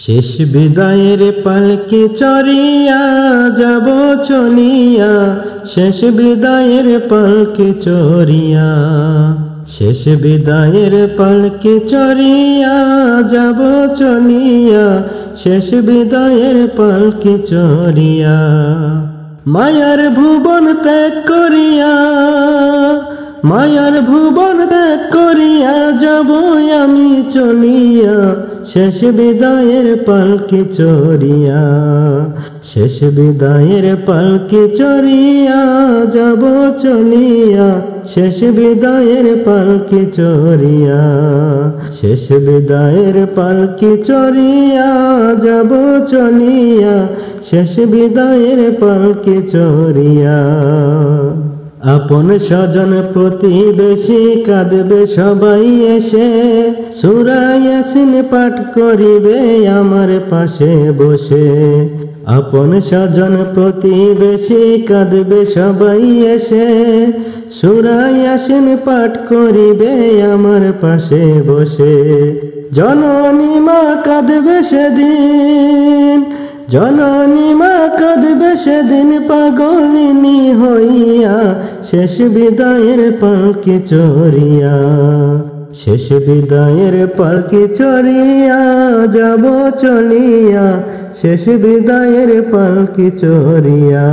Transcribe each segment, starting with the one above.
শেষ বিদায়ের পালকি চড়িয়া যাব চলিয়া, শেষ বিদায়ের পালকি চড়িয়া। শেষ বিদায়ের পালকি চড়িয়া যাব চলিয়া, শেষ বিদায়ের পালকি চড়িয়া। মায়ার ভুবন ত্যাগ করিয়া, মায়ার ভুবন ত্যাগ করিয়া যাব আমি চলিয়া, শেষ বিদায়ের পালকি চড়িয়া। শেষ বিদায়ের পালকি চড়িয়া যাব চলিয়া, শেষ বিদায়ের পালকি চড়িয়া। শেষ বিদায়ের পালকি চড়িয়া যাব চলিয়া, শেষ বিদায়ের পালকি চড়িয়া। আপন স্বজন প্রতিবেশী কাঁদবে সবাই এসে, সূরা ইয়াসিন পাঠ করিবে আমার পাশে বসে। আপন স্বজন প্রতিবেশী কাঁদবে সবাই এসে, সূরা ইয়াসিন পাঠ করিবে আমার পাশে বসে। জননী মা কাঁদবে সেদিন, জননী মা কাঁদবে সেদিন পাগলিনী হইয়া, শেষ বিদায়ের পালকি চড়িয়া। শেষ বিদায়ের পালকি চড়িয়া যাব চলিয়া, শেষ বিদায়ের পালকি চড়িয়া।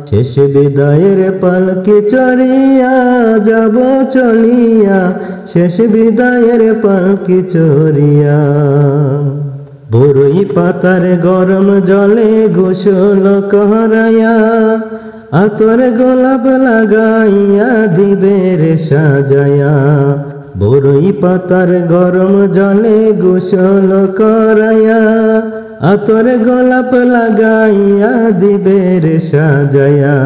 শেষ বিদায়ের পালকি চড়িয়া যাব চলিয়া, শেষ বিদায়ের পালকি চড়িয়া। বরই পাতার গরম জলে গোসল করাইয়া, আতর গোলাপ লাগাইয়া দিবে রে সাজায়া। বরই পাতার গরম জলে গোসল করাইয়া, আতর গোলাপ লাগাইয়া দিবে রে সাজায়া।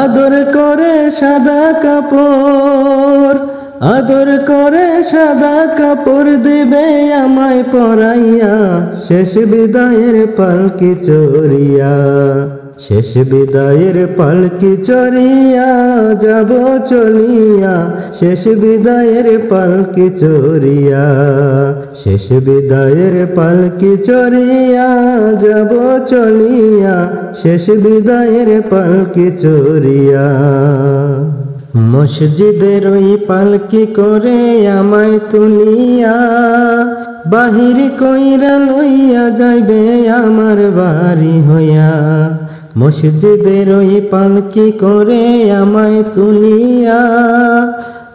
আদর করে সাদা কাপড়, আদর করে সাদা কাপড় দিবে আমায় পরাইয়া, শেষ বিদায়ের পালকি চড়িয়া। শেষ বিদায়ের পালকি চড়িয়া যাব চলিয়া, শেষ বিদায়ের পালকি চড়িয়া। শেষ বিদায়ের পালকি চড়িয়া যাব চলিয়া, শেষ বিদায়ের পালকি চড়িয়া। মসজিদের ওই পালকি করে আমায় তুলিয়া, বাহির কইরা লইয়া যাইবে আমার বাড়ি হইয়া। মসজিদের ওই পালকি করে আমায় তুলিয়া,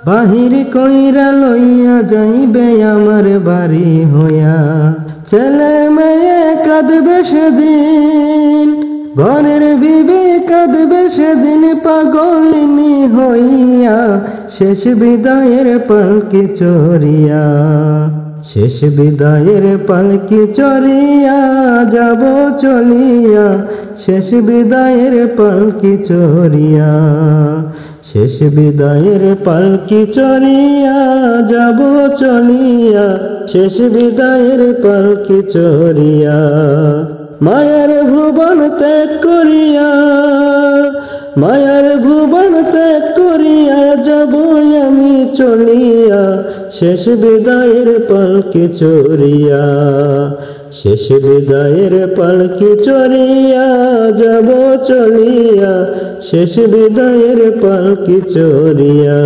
বাহির কইরা লইয়া যাইবে আমার বাড়ি হইয়া। ছেলে মেয়ে কাঁদবে সেদিন, ঘরের বিবি কাঁদবে সেদিন পাগলিনী হইয়া, শেষ বিদায়ের পালকি চড়িয়া। শেষ বিদায়ের পালকি চড়িয়া যাব চলিয়া, শেষ বিদায়ের পালকি চড়িয়া। শেষ বিদায়ের পালকি চড়িয়া যাব চলিয়া, শেষ বিদায়ের পালকি চড়িয়া। মায়ার ভুবন ত্যাগ করিয়া, মায়ার ভুবন ত্যাগ করিয়া যাব আমি চলিয়া, শেষ বিদায়ের পালকি চড়িয়া। শেষ বিদায়ের পালকি চড়িয়া যাব চলিয়া, শেষ বিদায়ের পালকি চড়িয়া।